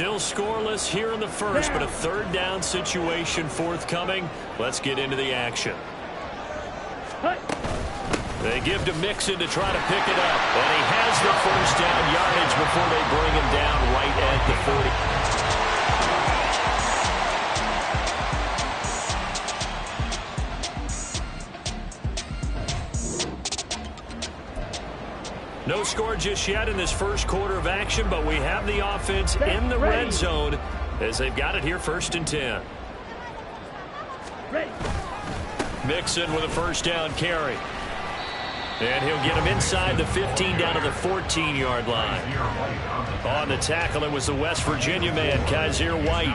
Still scoreless here in the first, but a third down situation forthcoming. Let's get into the action. They give to Mixon to try to pick it up. And he has the first down yardage before they bring him down right at the 40. No score just yet in this first quarter of action, but we have the offense in the red zone as they've got it here 1st and 10. Mixon with a first down carry. And he'll get him inside the 15 down to the 14-yard line. On the tackle, it was the West Virginia man, Kaiser White.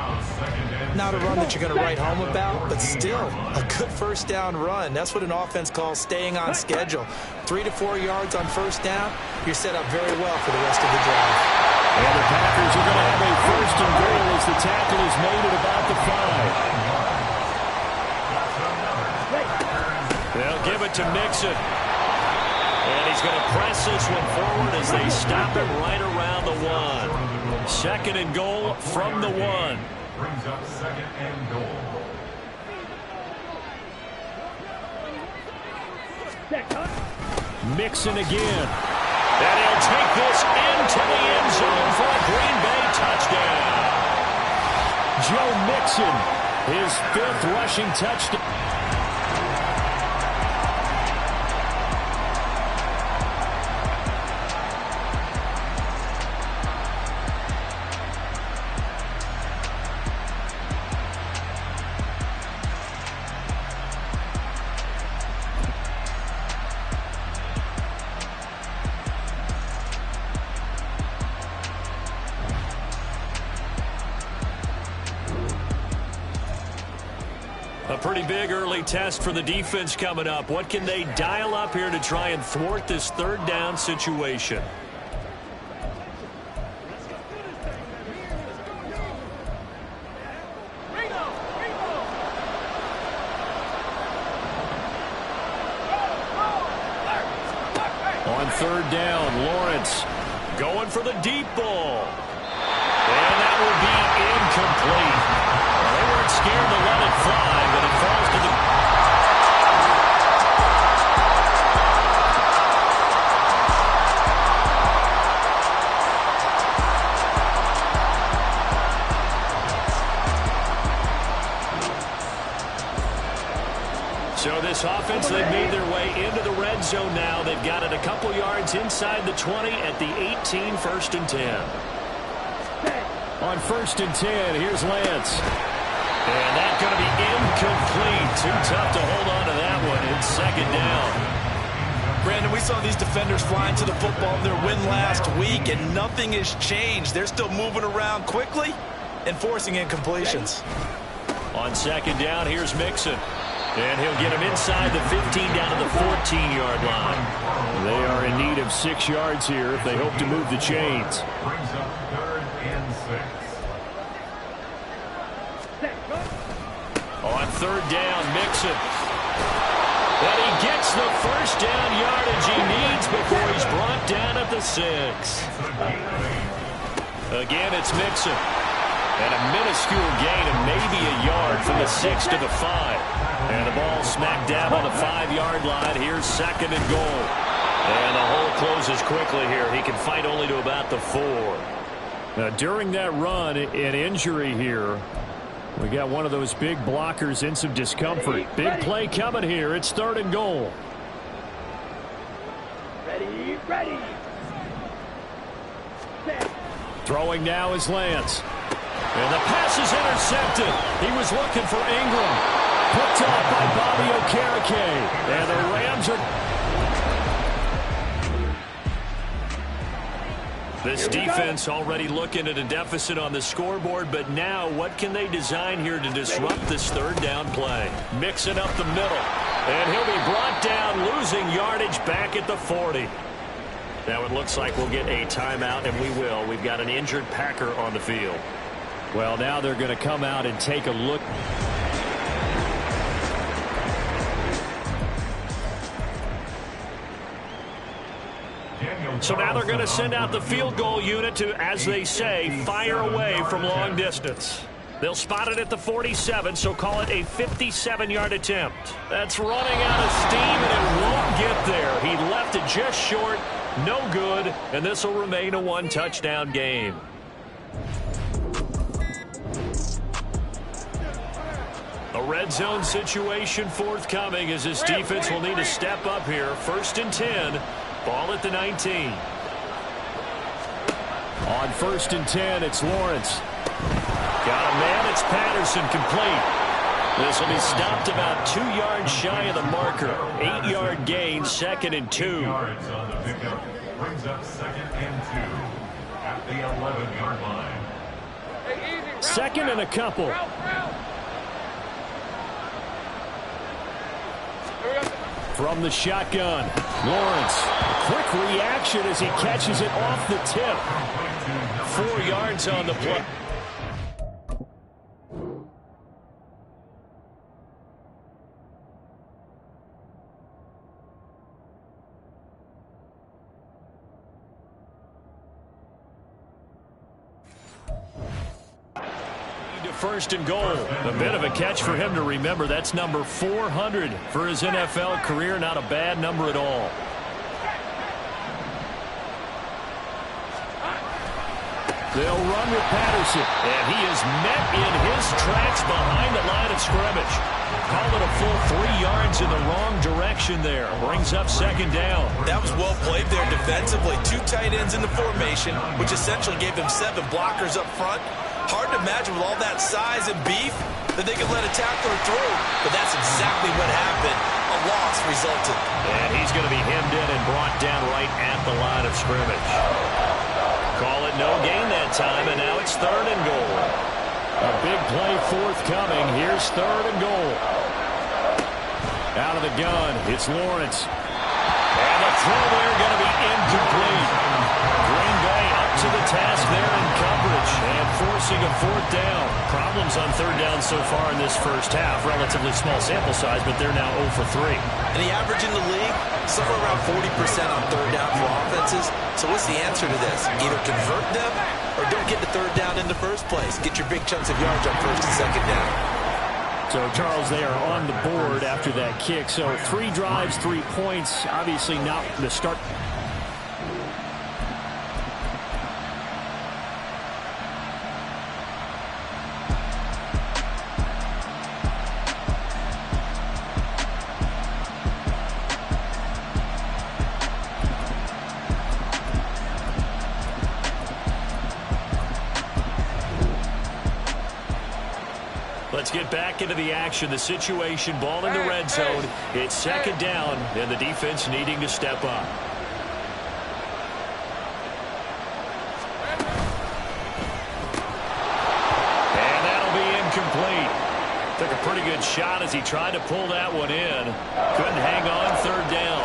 Not a run that you're going to write home about, but still a good first down run. That's what an offense calls staying on schedule. 3 to 4 yards on first down, you're set up very well for the rest of the drive. And the Packers are going to have a first and goal as the tackle is made at about the 5. They'll give it to Mixon. And he's going to press this one forward as they stop him right around the 1. 2nd and goal from the 1. Brings up 2nd and goal. Mixon again. And he'll take this into the end zone for a Green Bay touchdown. Joe Mixon, his 5th rushing touchdown. A pretty big early test for the defense coming up. What can they dial up here to try and thwart this third down situation? On 3rd down, Lawrence going for the deep ball. And that will be incomplete. They weren't scared to let it fly, but it falls to the... So this offense, they've made their way into the red zone now. They've got it a couple yards inside the 20 at the 18, 1st and 10. On 1st and 10, here's Lance. And that's going to be incomplete. Too tough to hold on to that one. It's 2nd down. Brandon, we saw these defenders flying to the football in their win last week, and nothing has changed. They're still moving around quickly and forcing incompletions. On 2nd down, here's Mixon. And he'll get him inside the 15 down to the 14-yard line. They are in need of 6 yards here if they hope to move the chains. Brings up 3rd and 6. On 3rd down, Mixon. And he gets the first down yardage he needs before he's brought down at the 6. Again, it's Mixon. And a minuscule gain of maybe a yard from the 6 to the 5. And the ball smack dab on the 5-yard line. Here's 2nd and goal. And the hole closes quickly here. He can fight only to about the 4. Now, during that run, an injury here. We got one of those big blockers in some discomfort. Big play coming here. It's 3rd and goal. Ready. Throwing now is Lance. And the pass is intercepted. He was looking for Ingram. Picked up by Bobby Okereke. And the Rams are... This defense already looking at a deficit on the scoreboard, but now what can they design here to disrupt this 3rd down play? Mixing up the middle. And he'll be brought down, losing yardage back at the 40. Now it looks like we'll get a timeout, and we will. We've got an injured Packer on the field. Well, now they're going to come out and take a look. Daniel So now they're going to send out the field goal unit to, as they say, fire away from long distance. They'll spot it at the 47, so call it a 57-yard attempt. That's running out of steam, and it won't get there. He left it just short, no good, and this will remain a one-touchdown game. A red zone situation forthcoming as this defense will need to step up here. 1st and 10, ball at the 19. On 1st and 10, it's Lawrence. Got a man, it's Patterson, complete. This will be stopped about 2 yards shy of the marker. 8-yard gain, 2nd and 2. Yards on the pickup brings up 2nd and 2 at the 11-yard line. 2nd and a couple. From the shotgun, Lawrence. Quick reaction as he catches it off the tip. 4 yards on the play. To 1st and goal. A bit of a catch for him to remember. That's number 400 for his NFL career. Not a bad number at all. They'll run with Patterson, and he is met in his tracks behind the line of scrimmage. Call it a full 3 yards in the wrong direction there. Brings up 2nd down. That was well played there defensively. 2 tight ends in the formation, which essentially gave them 7 blockers up front. Hard to imagine with all that size and beef that they could let a tackler through. But that's exactly what happened. A loss resulted. And he's going to be hemmed in and brought down right at the line of scrimmage. Call it no gain that time, and now it's 3rd and goal. A big play forthcoming. Here's 3rd and goal. Out of the gun, it's Lawrence. And the throw there going to be incomplete. Green Bay up to the task there in coverage and forcing a 4th down. Problems on 3rd down so far in this first half. Relatively small sample size, but they're now 0 for 3. And the average in the league, somewhere around 40% on 3rd down for offenses. So what's the answer to this? Either convert them or don't get the 3rd down in the first place. Get your big chunks of yards on 1st and 2nd down. So, Charles, they are on the board after that kick. So 3 drives, 3 points. Obviously not the start. Let's get back into the action. The situation, ball in the red zone. It's 2nd down, and the defense needing to step up. And that'll be incomplete. Took a pretty good shot as he tried to pull that one in. Couldn't hang on 3rd down.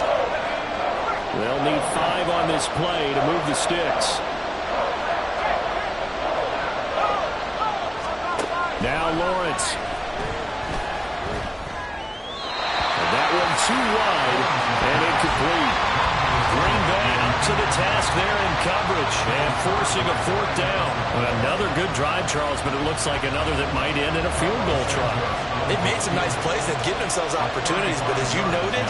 They'll need 5 on this play to move the sticks. Now Lawrence. And that one too wide and incomplete. Green Bay up to the task there in coverage and forcing a 4th down. Another good drive, Charles, but it looks like another that might end in a field goal try. They've made some nice plays. They've given themselves opportunities, but as you noted,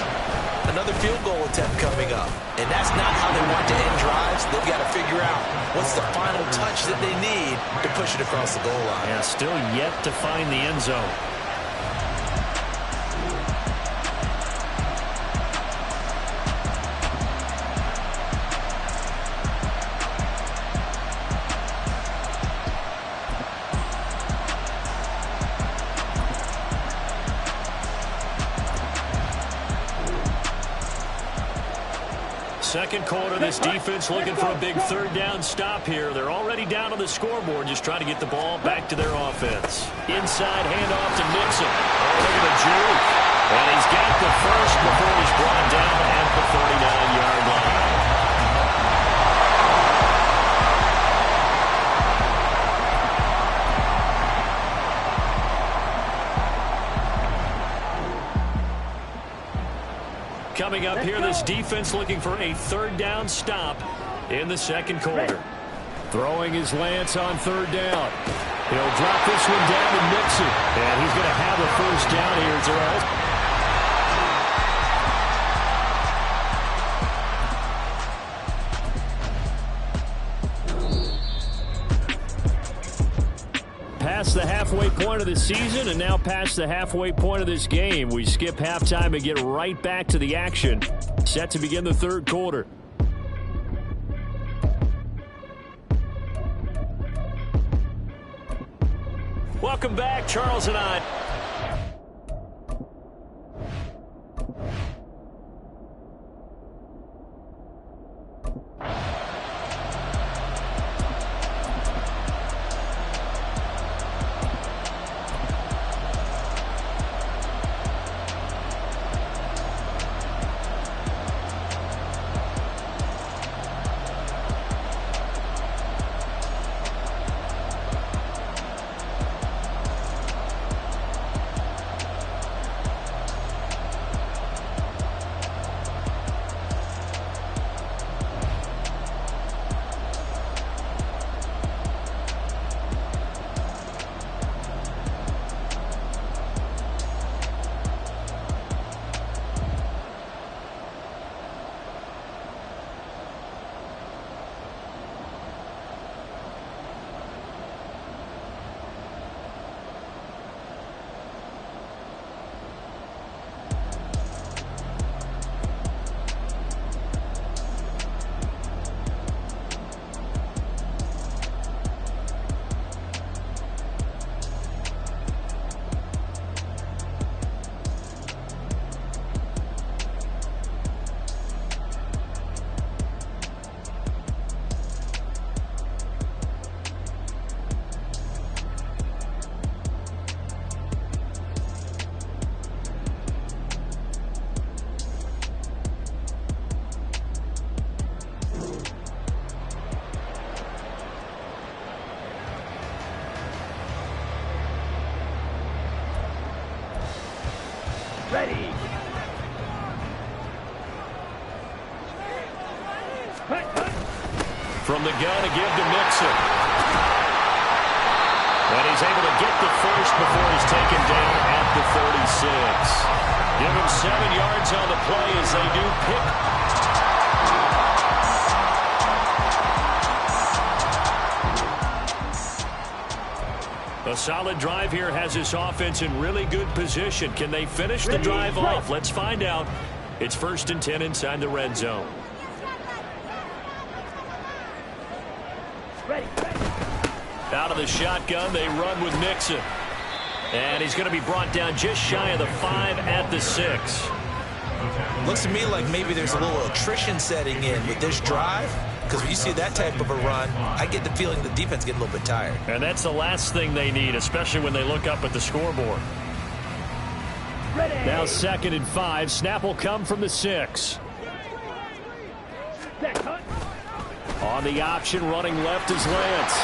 another field goal attempt coming up. And that's not how they want to end drives. They've got to figure out what's the final touch that they need to push it across the goal line. Yeah, still yet to find the end zone. Second quarter, this defense looking for a big 3rd down stop here. They're already down on the scoreboard, just trying to get the ball back to their offense. Inside handoff to Mixon. Oh, look at the juke. And he's got the first before he's brought down at the 49-yard line. coming up here. This defense looking for a third down stop in the second quarter. Throwing his Lance on third down. He'll drop this one down and mix it. And he's going to have a first down here, Terrell. Past the halfway point of the season and now past the halfway point of this game. We skip halftime and get right back to the action. Set to begin the third quarter. Welcome back, Charles and I. Ready. From the gun to give to Mixon. And he's able to get the first before he's taken down at the 36. Give him 7 yards on the play as they do pick. A solid drive here has this offense in really good position. Can they finish the drive off? Let's find out. It's 1st and 10 inside the red zone. Out of the shotgun, they run with Mixon. And he's going to be brought down just shy of the 5 at the 6. Looks to me like maybe there's a little attrition setting in with this drive. Because when you see that type of a run, I get the feeling the defense gets a little bit tired. And that's the last thing they need, especially when they look up at the scoreboard. Ready. Now 2nd and 5. Snap will come from the 6. On the option, running left is Lance.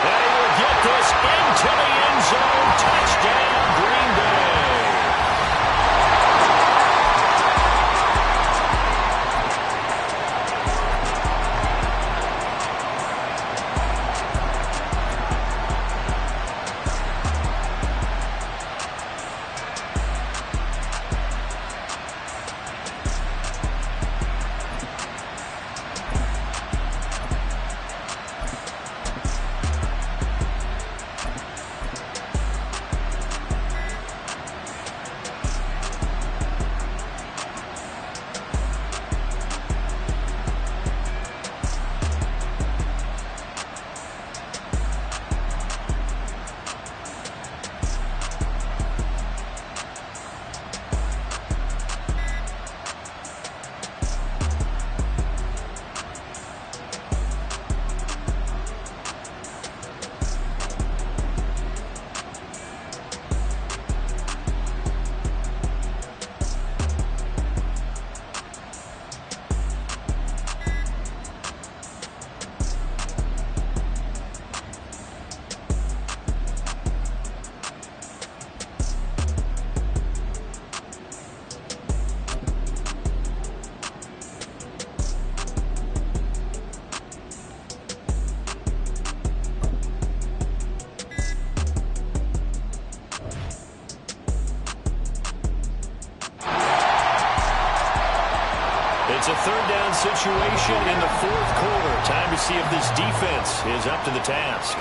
And he will get this into the end zone. Touchdown, Green Bay. It's a third down situation in the fourth quarter. Time to see if this defense is up to the task.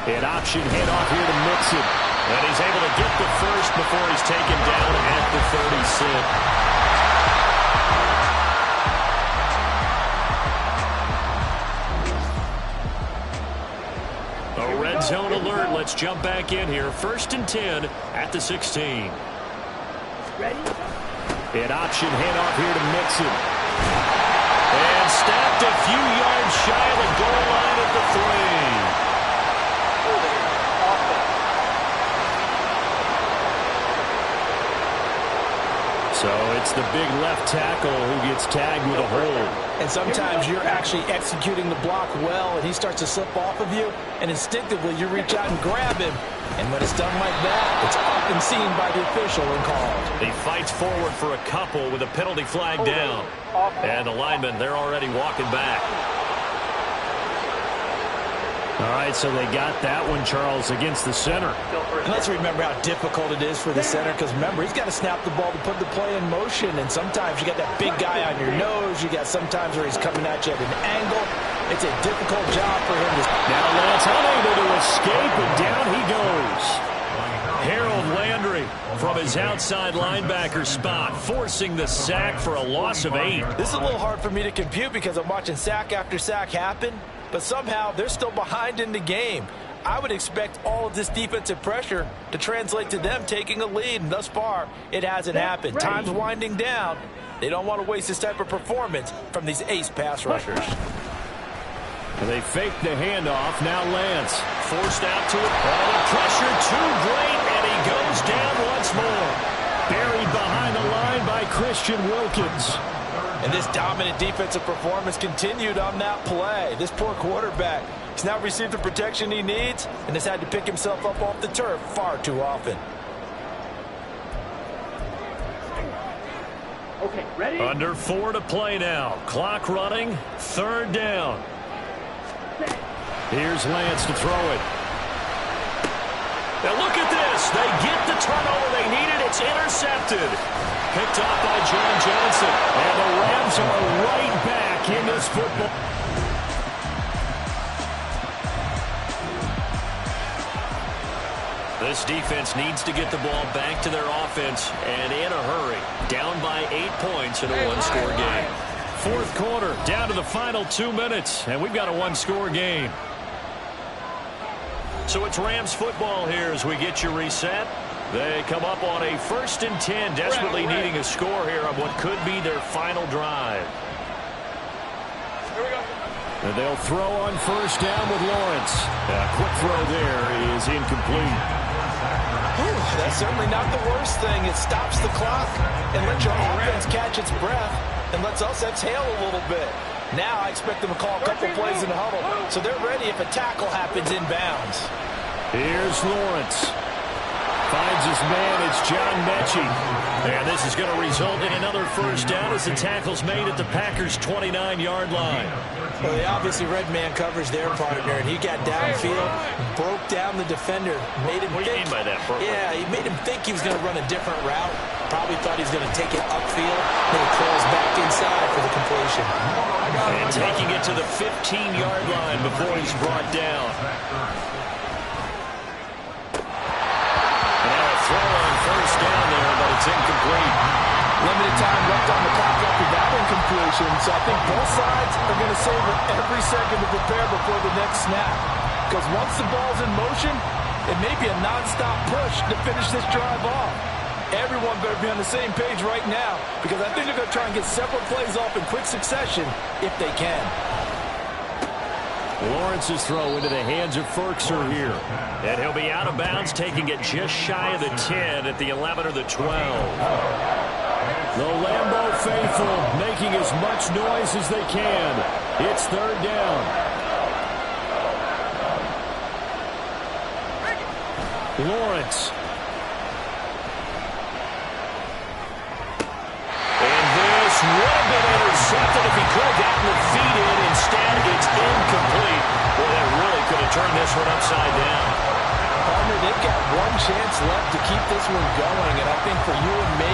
An option handoff here to Mixon. And he's able to get the first before he's taken down at the 36. A red zone alert. Let's jump back in here. 1st and 10 at the 16. Ready? An option handoff here to Mixon. And snapped a few yards shy of the goal line at the 3. So it's the big left tackle who gets tagged with a hold. And sometimes you're actually executing the block well, and he starts to slip off of you, and instinctively you reach out and grab him. And when it's done like that, it's often seen by the official and called. He fights forward for a couple with a penalty flag down. And the linemen, they're already walking back. All right, so they got that one, Charles, against the center. And let's remember how difficult it is for the center, because remember, he's got to snap the ball to put the play in motion, and sometimes you got that big guy on your nose. You got sometimes where he's coming at you at an angle. It's a difficult job for him to... Now Lance unable to escape, and down he goes. Harold Landry from his outside linebacker spot, forcing the sack for a loss of 8. This is a little hard for me to compute because I'm watching sack after sack happen, but somehow they're still behind in the game. I would expect all of this defensive pressure to translate to them taking a lead, and thus far, it hasn't happened. Time's winding down. They don't want to waste this type of performance from these ace pass rushers. They fake the handoff. Now Lance forced out to it. Oh, the pressure too great, and he goes down once more. Buried behind the line by Christian Wilkins. And this dominant defensive performance continued on that play. This poor quarterback, he's not received the protection he needs and has had to pick himself up off the turf far too often. Okay, ready? Under 4 to play now. Clock running. 3rd down. Here's Lance to throw it. Now look at this. They get the turnover they needed. It's intercepted. Picked off by John Johnson. And the Rams are right back in this football. This defense needs to get the ball back to their offense, and in a hurry. Down by 8 points in a one-score game. 4th quarter, down to the final 2 minutes, and we've got a one-score game. So it's Rams football here as we get you reset. They come up on a 1st and 10, desperately needing a score here on what could be their final drive. Here we go. And they'll throw on 1st down with Lawrence. A quick throw there is incomplete. That's certainly not the worst thing. It stops the clock and lets your offense catch its breath and lets us exhale a little bit. Now I expect them to call a couple plays in the huddle, so they're ready if a tackle happens inbounds. Here's Lawrence. Finds his man. It's John Mechie. And this is going to result in another 1st down as the tackle's made at the Packers' 29-yard line. Well, they obviously red man covers their partner, and he got downfield, broke down the defender, made him What do you mean by that, Burt? Yeah, he made him think he was going to run a different route. Probably thought he was going to take it upfield, then he curls back inside for the completion. And taking it to the 15-yard line before he's brought down. Now a throw on 1st down there, but it's incomplete. Limited time left on the clock after that incompletion, so I think both sides are going to savor every second to prepare before the next snap. Because once the ball's in motion, it may be a nonstop push to finish this drive off. Everyone better be on the same page right now, because I think they're going to try and get several plays off in quick succession if they can. Lawrence's throw into the hands of Ferkser here. And he'll be out of bounds, taking it just shy of the 10 at the 11 or the 12. The Lambeau faithful making as much noise as they can. It's 3rd down. Lawrence. And this would have been intercepted if he could have gotten the feet in. Instead, it's incomplete. Well, that really could have turned this one upside down. Partner, they've got one chance left to keep this one going, and I think for you and me,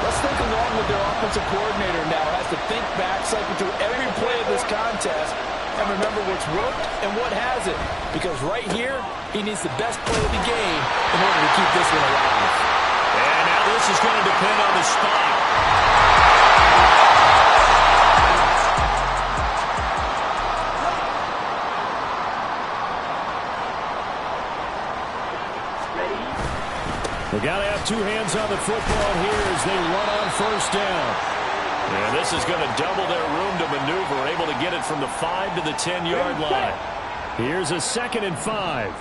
let's think along with their offensive coordinator now. Has to think back, cycle through every play of this contest, and remember what's worked and what hasn't. Because right here, he needs the best play of the game in order to keep this one alive. And now this is going to depend on the spot. They got to have two hands on the football here as they run on first down. And this is going to double their room to maneuver, able to get it from the 5 to the 10-yard line. Here's a 2nd and 5.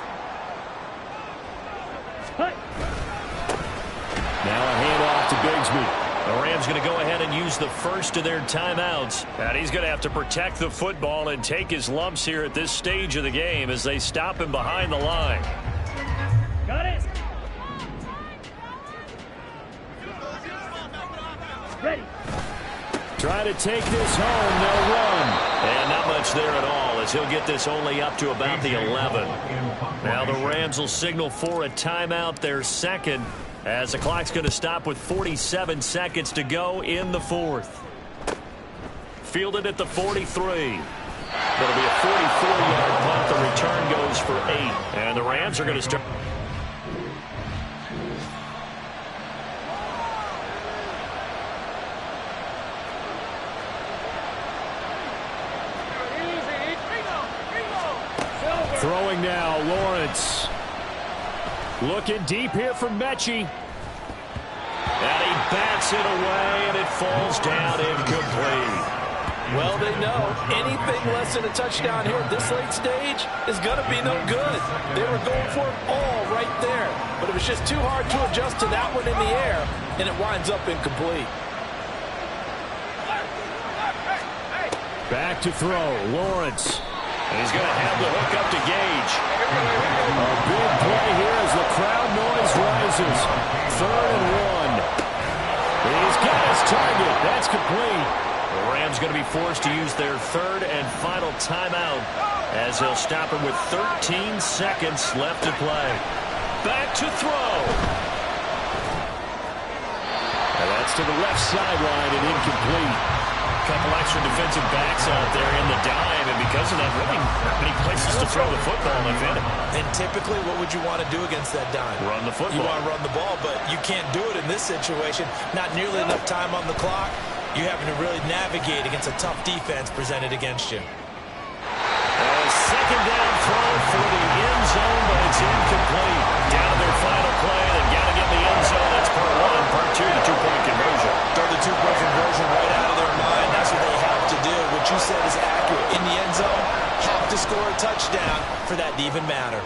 Now a handoff to Bigsby. The Rams going to go ahead and use the first of their timeouts. And he's going to have to protect the football and take his lumps here at this stage of the game as they stop him behind the line. Got it. Ready. Try to take this home. They'll run. And not much there at all as he'll get this only up to about the 11. Now the Rams will signal for a timeout, their second, as the clock's going to stop with 47 seconds to go in the fourth. Fielded at the 43. That'll be a 44-yard punt. The return goes for 8. And the Rams are going to start. Throwing now, Lawrence. Looking deep here for Mechie. And he bats it away, and it falls down incomplete. Well, they know anything less than a touchdown here at this late stage is going to be no good. They were going for it all right there, but it was just too hard to adjust to that one in the air, and it winds up incomplete. Back to throw, Lawrence. And he's going to have the hook up to Gage. A big play here as the crowd noise rises. 3rd and 1. He's got his target. That's complete. The Rams going to be forced to use their 3rd and final timeout as they'll stop him with 13 seconds left to play. Back to throw. And that's to the left sideline and incomplete. Couple extra defensive backs out there in the dime, and because of that, really not many places to throw the football in Venom. And typically, what would you want to do against that dime? Run the football. You want to run the ball, but you can't do it in this situation. Not nearly enough time on the clock. You're having to really navigate against a tough defense presented against you. Second down throw for the end zone, but it's incomplete. Down to their final play, and got to get in the end zone. That's part 1. Part 2, the two-point conversion. Throw the two-point conversion right out of their mind. That's what they have to do. What you said is accurate. In the end zone, have to score a touchdown for that to even matter.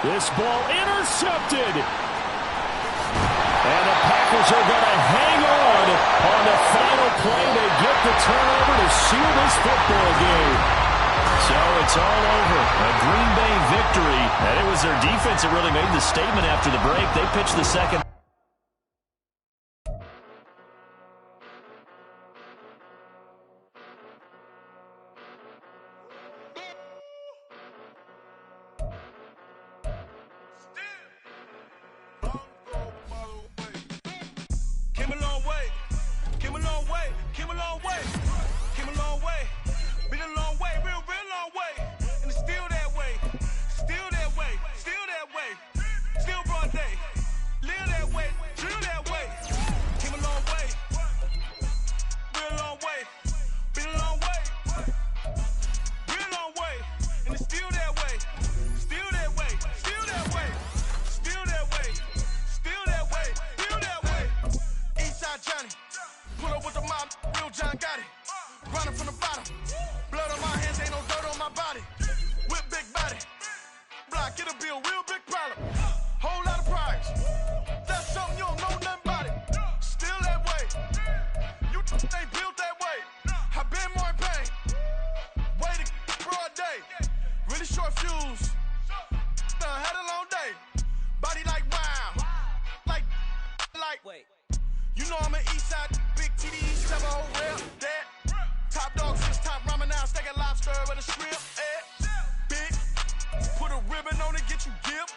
This ball intercepted. And the Packers are going to hang on the final play. They get the turnover to seal this football game. So it's all over. A Green Bay victory. And it was their defense that really made the statement after the break. They pitched the second. Big, put a ribbon on it, get you give.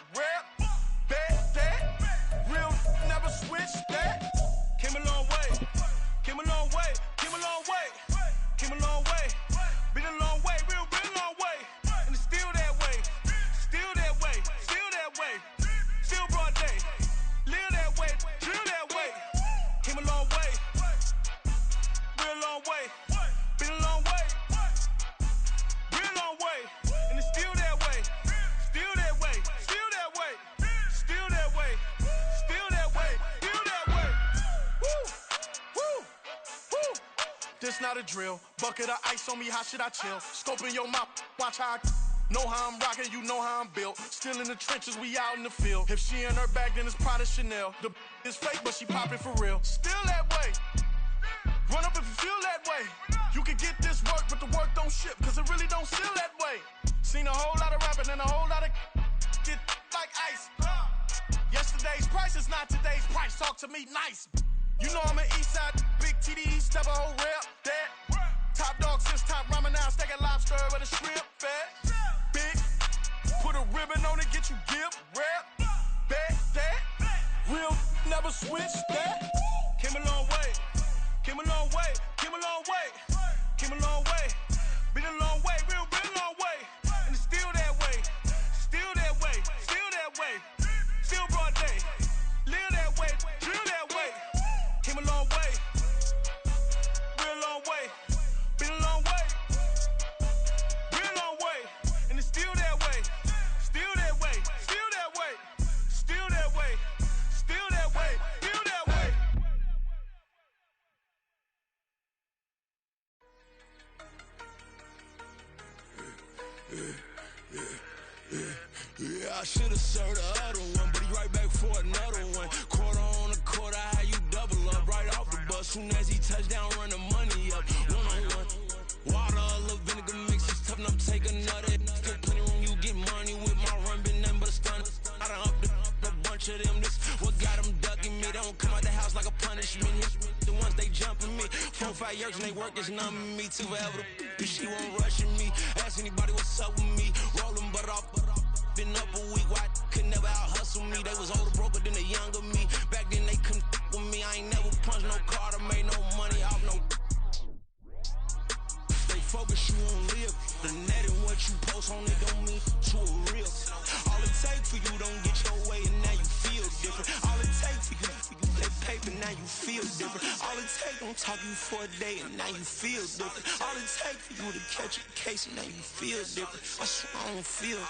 it's not a drill. Bucket of ice on me, how should I chill? Scoping your mouth, watch how I know how I'm rocking, you know how I'm built. Still in the trenches, we out in the field. If she in her bag, then it's Prada Chanel. The is fake, but she poppin' for real. Still that way. Run up if you feel that way. You can get this work, but the work don't ship, cause it really don't feel that way. Seen a whole lot of rapping and a whole lot of get like ice. Yesterday's price is not today's price. Talk to me nice. You know I'm an Eastside, big TDE, step a whole rep, that. Top dog since top ramen now, steak and lobster with a shrimp fat. Big, put a ribbon on it, get you give, rep, bet, that. Real, never switch, that. Came a long way, came a long way, came a long way, came a long way. Been a long way, real, been a long way. And it's still that way, still that way, still that way. Still broad day, live that way, drill that way. Came a long way, real long way. Been a long way, real long way. And it's still that way, still that way, still that way, still that way, still that way, still that way. Yeah, I should've served the other one, but he right back for another one. Quarter on a quarter, how you double up right off the bus. Soon as he touch down, run the money up. One-on-one. Water, a little vinegar mix, it's tough enough to take another. Still plenty room, you get money with my run, been nothing but a stun. I done up a bunch of them, this what got them ducking me. They don't come out the house like a punishment. The ones they jumping me. 4 or 5 years and they work is numbing me. Too forever, she won't rushing me. Ask anybody what's up with me. Rolling butt off. Been up a week, why could never out hustle me? They was older, broker than the younger me. Back then they couldn't with me. I ain't never punched no card or made no money off no. Stay focused, you won't live. The net and what you post on it don't mean to a real. All it takes for you don't get your way and now you feel different. All it takes for you that paper, now you feel different. All it takes don't talk you for a day and now you feel different. All it takes for you to catch a case and now you feel different. I swear I don't feel.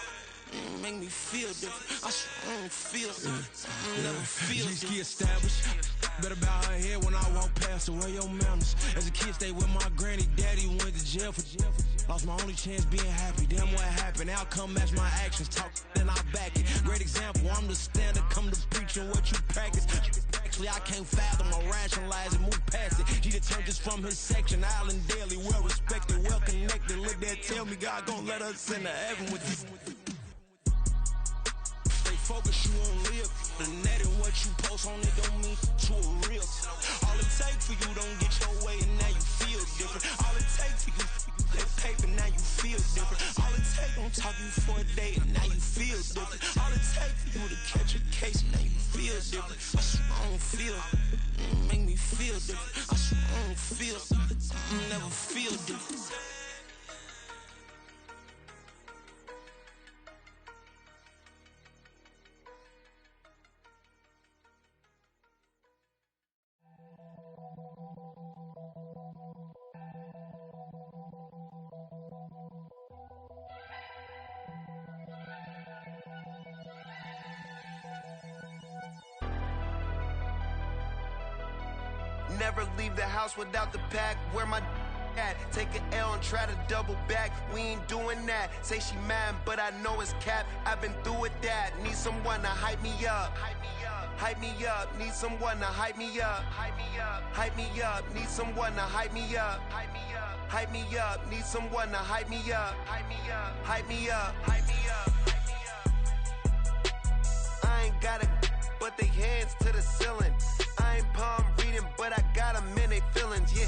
Make me feel different. I swear I don't feel. I never feel different. G-ski established. Better bow her head when I walk past her. Where your manners? As a kid, stayed with my granny. Daddy went to jail for lost my only chance being happy. Damn, what happened? Outcome match my actions. Talk, then I back it. Great example. I'm the standard. Come to preaching what you practice. Actually, I can't fathom or rationalize and move past it. He determined just from his section. Island daily, well respected, well connected. Look there, tell me God gon' let us into heaven with you. Focus, you won't live. The net and what you post on it don't mean to a real. All it takes for you don't get your way and now you feel different. All it takes for you that paper, now you feel different. All it takes don't talk you for a day and now you feel different. All it takes for you to catch a case and now you feel different. I swear I don't feel. Make me feel different. I swear I don't feel. I never feel different. Never leave the house without the pack. Where my at? Take an L and try to double back. We ain't doing that. Say she mad, but I know it's cap. I've been through with that. Need someone to hype me up. Hype me up. Need someone to hype me up. Hype me up. Need someone to hype me up. Hype me up. Need someone to hype me up. Hype me up. Hype me up. I ain't got it, but they hands to the ceiling. I ain't palm reading, but I got them in they feelings, yeah.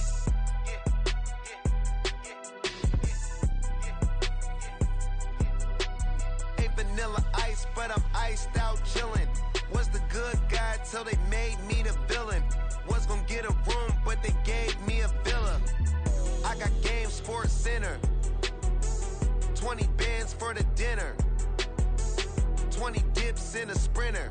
Ain't vanilla ice, but I'm iced out chillin'. Was the good guy till they made me the villain. Was gonna get a room, but they gave me a villa. I got game Sports Center. 20 bands for the dinner. 20 dips in a Sprinter.